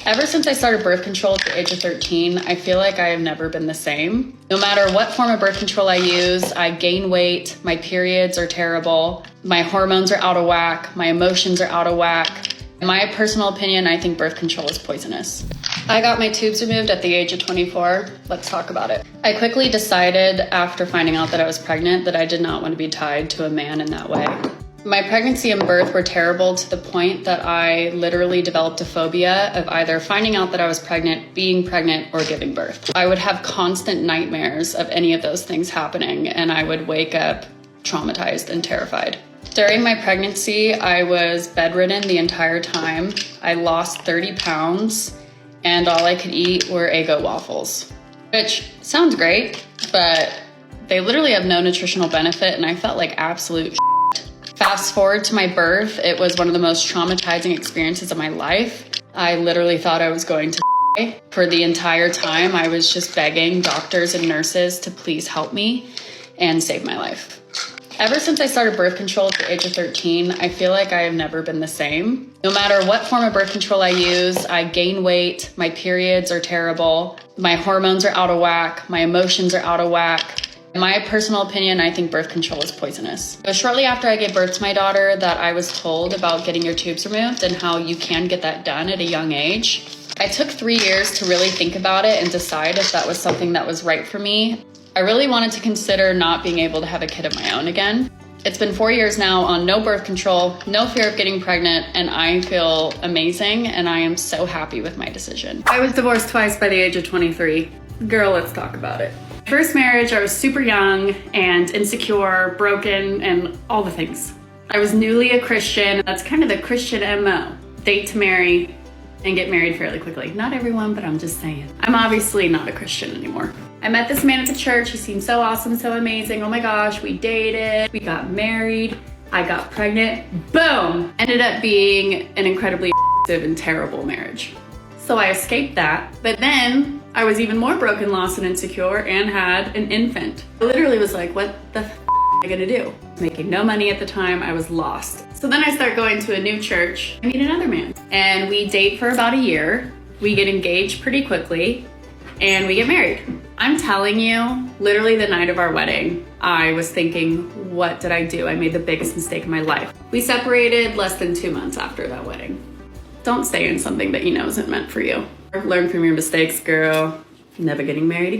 Ever since I started birth control at the age of 13, I feel like I have never been the same. No matter what form of birth control I use, I gain weight, my periods are terrible, my hormones are out of whack, my emotions are out of whack. In my personal opinion, I think birth control is poisonous. I got my tubes removed at the age of 24. Let's talk about it. I quickly decided after finding out that I was pregnant that I did not want to be tied to a man in that way. My pregnancy and birth were terrible to the point that I literally developed a phobia of either finding out that I was pregnant, being pregnant, or giving birth. I would have constant nightmares of any of those things happening, and I would wake up traumatized and terrified. During my pregnancy, I was bedridden the entire time. I lost 30 pounds, and all I could eat were Eggo waffles, which sounds great, but they literally have no nutritional benefit, and I felt like absolute shit. Fast forward to my birth, it was one of the most traumatizing experiences of my life. I literally thought I was going to die. For the entire time, I was just begging doctors and nurses to please help me and save my life. Ever since I started birth control at the age of 13, I feel like I have never been the same. No matter what form of birth control I use, I gain weight, my periods are terrible, my hormones are out of whack, my emotions are out of whack. In my personal opinion, I think birth control is poisonous. It was shortly after I gave birth to my daughter that I was told about getting your tubes removed and how you can get that done at a young age. I took 3 years to really think about it and decide if that was something that was right for me. I really wanted to consider not being able to have a kid of my own again. It's been 4 years now on no birth control, no fear of getting pregnant, and I feel amazing, and I am so happy with my decision. I was divorced twice by the age of 23. Girl, let's talk about it. First marriage, I was super young and insecure, broken, and all the things. I was newly a Christian. That's kind of the Christian MO. Date to marry and get married fairly quickly. Not everyone, but I'm just saying. I'm obviously not a Christian anymore. I met this man at the church. He seemed so awesome, so amazing. Oh my gosh, we dated, we got married, I got pregnant, boom! Ended up being an incredibly and terrible marriage. So I escaped that, but then I was even more broken, lost, and insecure and had an infant. I literally was like, what the am I gonna do? Making no money at the time, I was lost. So then I start going to a new church, I meet another man, and we date for about a year. We get engaged pretty quickly, and we get married. I'm telling you, literally the night of our wedding, I was thinking, what did I do? I made the biggest mistake of my life. We separated less than 2 months after that wedding. Don't stay in something that you know isn't meant for you. Learn from your mistakes, girl. Never getting married again.